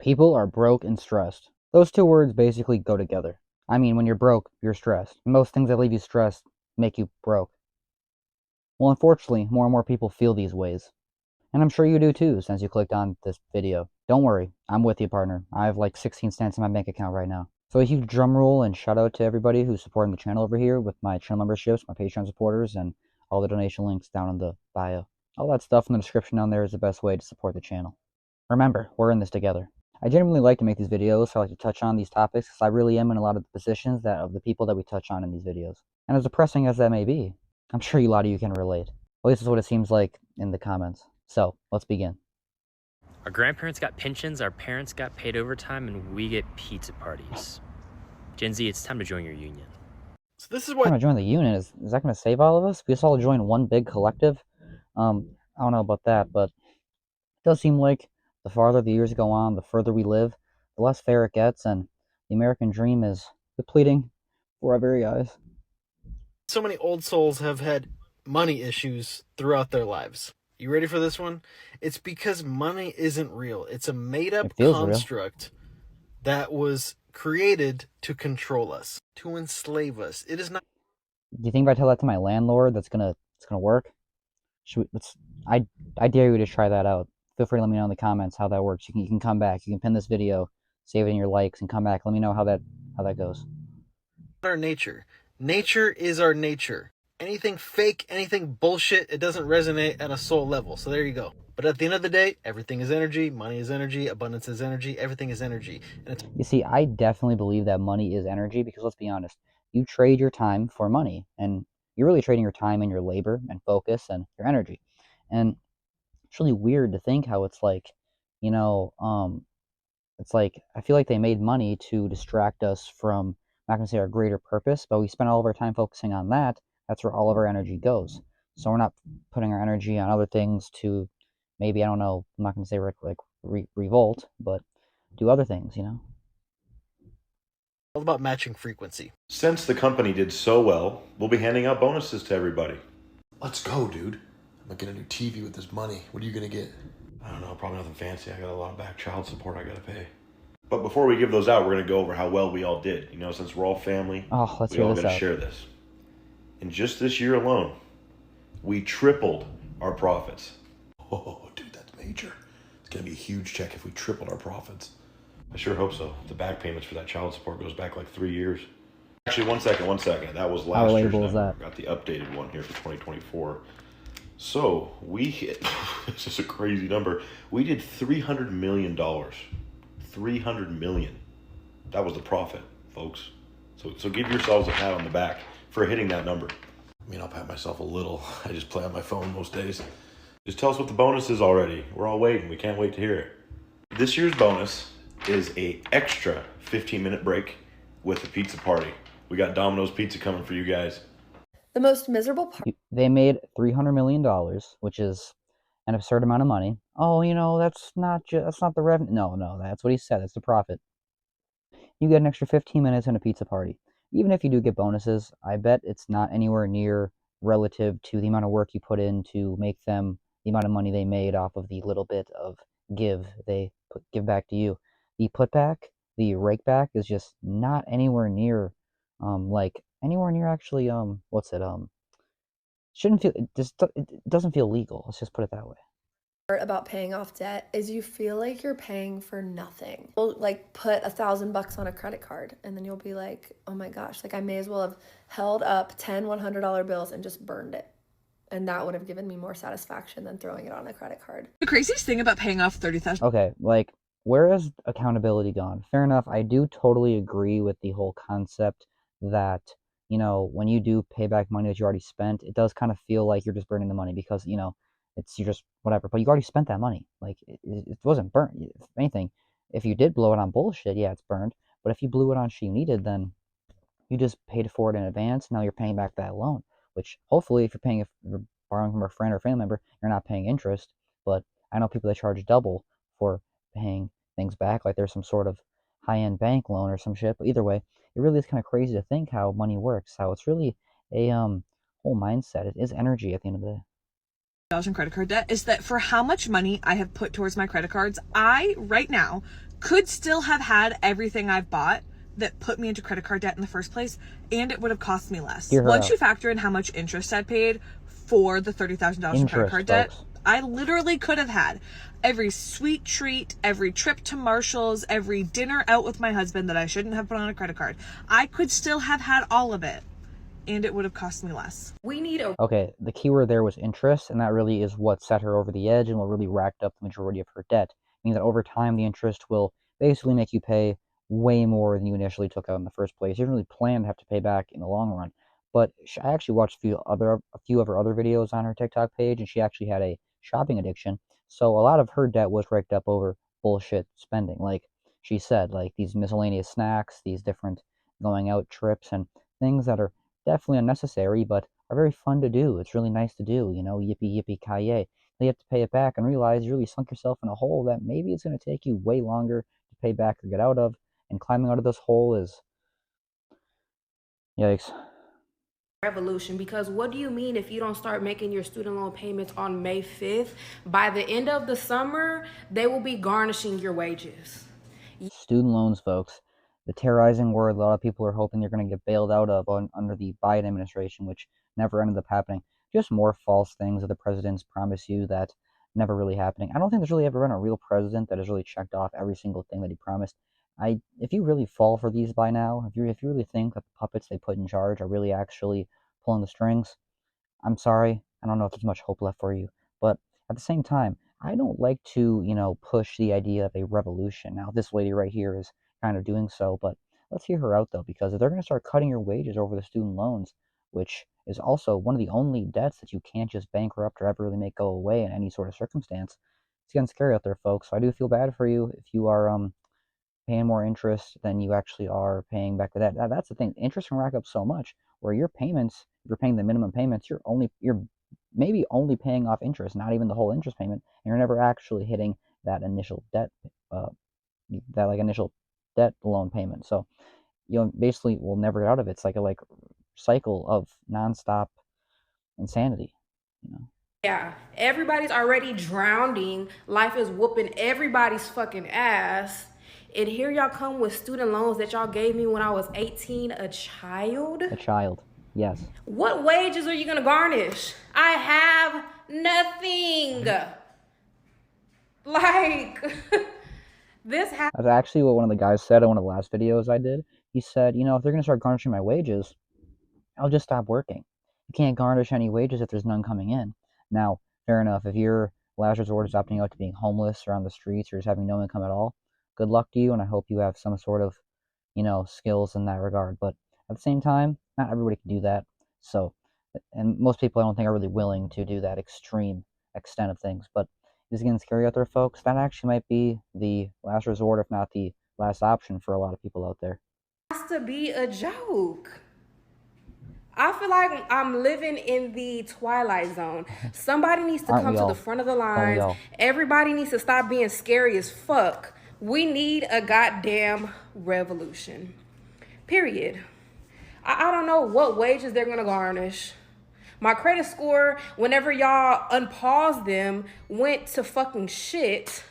People are broke and stressed. Those two words basically go together. I mean, when you're broke, you're stressed. Most things that leave you stressed make you broke. Well, unfortunately, more and more people feel these ways. And I'm sure you do too, since you clicked on this video. Don't worry, I'm with you, partner. I have like 16 cents in my bank account right now. So a huge drum roll and shout out to everybody who's supporting the channel over here with my channel memberships, my Patreon supporters, and all the donation links down in the bio. All that stuff in the description down there is the best way to support the channel. Remember, we're in this together. I genuinely like to make these videos, so I like to touch on these topics because I really am in a lot of the positions of the people that we touch on in these videos. And as depressing as that may be, I'm sure a lot of you can relate. At least that's what it seems like in the comments. So, let's begin. Our grandparents got pensions, our parents got paid overtime, and we get pizza parties. Gen Z, it's time to join your union. So this is what... I'm going to join the union. Is that going to save all of us? We just all join one big collective? I don't know about that, but it does seem like the farther the years go on, the further we live, the less fair it gets, and the American dream is depleting before our very eyes. So many old souls have had money issues throughout their lives. You ready for this one? It's because money isn't real. It's a made-up construct that was created to control us, to enslave us. It is not. Do you think if I tell that to my landlord, it's gonna work? I dare you to try that out. Feel free to let me know in the comments how that works. You can come back. You can pin this video, save it in your likes, and come back. Let me know how that goes. Our nature. Nature is our nature. Anything fake, anything bullshit, it doesn't resonate at a soul level. So there you go. But at the end of the day, everything is energy. Money is energy. Abundance is energy. Everything is energy. And you see, I definitely believe that money is energy because let's be honest, you trade your time for money, and you're really trading your time and your labor and focus and your energy. And it's really weird to think how it's like, you know, it's like I feel like they made money to distract us from, I'm not going to say our greater purpose, but we spend all of our time focusing on that. That's where all of our energy goes. So we're not putting our energy on other things to maybe, I don't know, I'm not going to say revolt, but do other things, you know? all about matching frequency. Since the company did so well, we'll be handing out bonuses to everybody. Let's go, dude. I'm gonna get a new TV with this money. What are you gonna get? I don't know, probably nothing fancy. I got a lot of back child support I gotta pay. But before we give those out, we're gonna go over how well we all did. You know, since we're all family, we all gotta share this. In just this year alone, we tripled our profits. Oh, dude, that's major. It's gonna be a huge check if we tripled our profits. I sure hope so. The back payments for that child support goes back like 3 years. Actually, one second. That was last year's number. Got the updated one here for 2024. So we hit, this is a crazy number. We did $300 million. $300 million. That was the profit, folks. So give yourselves a pat on the back for hitting that number. I mean, I'll pat myself a little. I just play on my phone most days. Just tell us what the bonus is already. We're all waiting. We can't wait to hear it. This year's bonus is a extra 15-minute break with a pizza party. We got Domino's Pizza coming for you guys. The most miserable part. They made $300 million, which is an absurd amount of money. Oh, you know, that's not the revenue. No, that's what he said. That's the profit. You get an extra 15 minutes and a pizza party. Even if you do get bonuses, I bet it's not anywhere near relative to the amount of work you put in to make them the amount of money they made off of the little bit of give back to you. The putback, the rake back is just not anywhere near actually shouldn't feel it doesn't feel legal. Let's just put it that way. About paying off debt is you feel like you're paying for nothing. You'll like put $1,000 on a credit card and then you'll be like, oh my gosh, like I may as well have held up $10 $100 bills and just burned it, and that would have given me more satisfaction than throwing it on a credit card. The craziest thing about paying off $30,000. Okay, like where has accountability gone? Fair enough, I do totally agree with the whole concept that, you know, when you do pay back money that you already spent, it does kind of feel like you're just burning the money because, you know, you just whatever, but you already spent that money. Like it wasn't burnt. If anything, if you did blow it on bullshit, yeah, it's burned. But if you blew it on shit you needed, then you just paid for it in advance. Now you're paying back that loan, which hopefully if you're borrowing from a friend or family member, you're not paying interest. But I know people that charge double for paying things back, like there's some sort of high-end bank loan or some shit. But either way, it really is kind of crazy to think how money works, how it's really a whole mindset. It is energy at the end of the day. In credit card debt is that for how much money I have put towards my credit cards, I right now could still have had everything I've bought that put me into credit card debt in the first place, and it would have cost me less. Once you factor in how much interest I paid for the $30,000 in credit card debt, I literally could have had every sweet treat, every trip to Marshall's, every dinner out with my husband that I shouldn't have put on a credit card. I could still have had all of it, and it would have cost me less. Okay, the key word there was interest, and that really is what set her over the edge and what really racked up the majority of her debt. Meaning that over time, the interest will basically make you pay way more than you initially took out in the first place. You didn't really plan to have to pay back in the long run. But I actually watched a few of her other videos on her TikTok page, and she actually had a shopping addiction. So a lot of her debt was raked up over bullshit spending. Like she said, like these miscellaneous snacks, these different going out trips, and things that are definitely unnecessary, but are very fun to do. It's really nice to do, yippee yippee ki-yay. You have to pay it back and realize you really sunk yourself in a hole that maybe it's going to take you way longer to pay back or get out of. And climbing out of this hole is, yikes. Revolution, because what do you mean if you don't start making your student loan payments on May 5th? By the end of the summer, they will be garnishing your wages. Student loans, folks. The terrorizing word a lot of people are hoping they're going to get bailed out of under the Biden administration, which never ended up happening. Just more false things that the presidents promise you that never really happening. I don't think there's really ever been a real president that has really checked off every single thing that he promised. If you really fall for these by now, if you really think that the puppets they put in charge are really actually pulling the strings, I'm sorry. I don't know if there's much hope left for you. But at the same time, I don't like to, push the idea of a revolution. Now, this lady right here is kind of doing so, but let's hear her out, though, because if they're going to start cutting your wages over the student loans, which is also one of the only debts that you can't just bankrupt or ever really make go away in any sort of circumstance, it's getting scary out there, folks. So I do feel bad for you if you are paying more interest than you actually are paying back the debt. That's the thing. Interest can rack up so much where your payments, if you're paying the minimum payments, you're maybe only paying off interest, not even the whole interest payment, and you're never actually hitting that initial debt, initial debt loan payment. So you basically will never get out of it. It's like a cycle of nonstop insanity. Yeah, everybody's already drowning. Life is whooping everybody's fucking ass. And here y'all come with student loans that y'all gave me when I was 18, a child. A child, yes. What wages are you gonna garnish? I have nothing. That's actually what one of the guys said in one of the last videos I did. He said, if they're going to start garnishing my wages, I'll just stop working. You can't garnish any wages if there's none coming in. Now, fair enough, if your last resort is opting out to being homeless or on the streets or just having no income at all, good luck to you, and I hope you have some sort of, skills in that regard. But at the same time, not everybody can do that. So, and most people I don't think are really willing to do that extreme extent of things. But it's getting scary out there, folks. That actually might be the last resort, if not the last option for a lot of people out there. It has to be a joke. I feel like I'm living in the Twilight Zone. Somebody needs to come to the front of the lines. Everybody needs to stop being scary as fuck. We need a goddamn revolution. Period. I don't know what wages they're gonna garnish. My credit score, whenever y'all unpause them, went to fucking shit.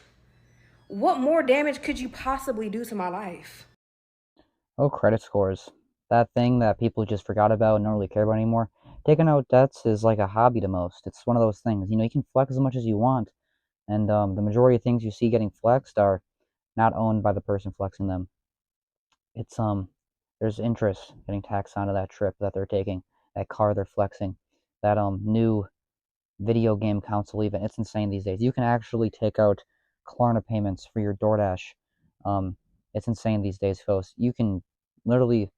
What more damage could you possibly do to my life? Oh, credit scores. That thing that people just forgot about and don't really care about anymore. Taking out debts is like a hobby to most. It's one of those things. You can flex as much as you want, and the majority of things you see getting flexed are not owned by the person flexing them. It's there's interest getting taxed onto that trip that they're taking, that car they're flexing, that new video game console even. It's insane these days. You can actually take out Klarna payments for your DoorDash. It's insane these days, folks. You can literally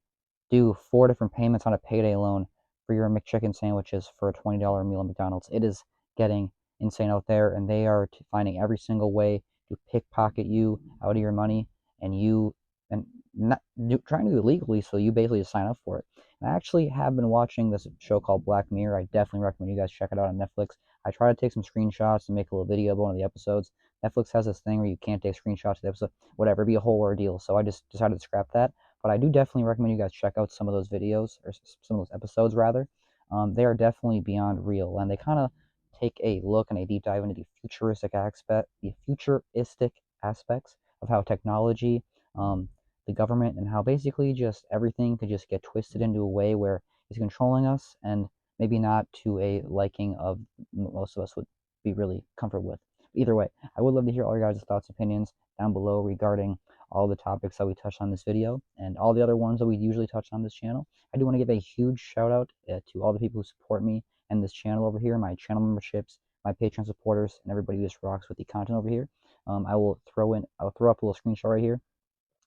do 4 different payments on a payday loan for your McChicken sandwiches for a $20 meal at McDonald's. It is getting insane out there, and they are finding every single way to pickpocket you out of your money, and not trying to do it legally, so you basically just sign up for it. And I actually have been watching this show called Black Mirror. I definitely recommend you guys check it out on Netflix. I try to take some screenshots and make a little video of one of the episodes. Netflix has this thing where you can't take screenshots of the episode, whatever, it'd be a whole ordeal. So I just decided to scrap that. But I do definitely recommend you guys check out some of those videos, or some of those episodes rather. They are definitely beyond real, and they kind of take a look and a deep dive into the futuristic aspects of how technology, the government, and how basically just everything could just get twisted into a way where it's controlling us, and maybe not to a liking of most of us would be really comfortable with. Either way, I would love to hear all your guys' thoughts and opinions down below regarding all the topics that we touched on this video and all the other ones that we usually touch on this channel. I do want to give a huge shout out to all the people who support me and this channel over here, my channel memberships, my Patreon supporters, and everybody who just rocks with the content over here. I'll throw up a little screenshot right here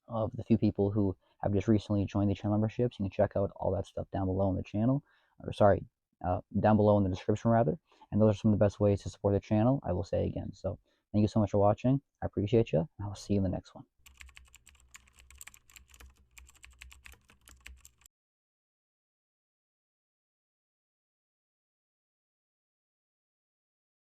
of the few people who have just recently joined the channel memberships. You can check out all that stuff down below in the channel, or sorry, down below in the description rather. And those are some of the best ways to support the channel, I will say again. So thank you so much for watching. I appreciate you, and I'll see you in the next one.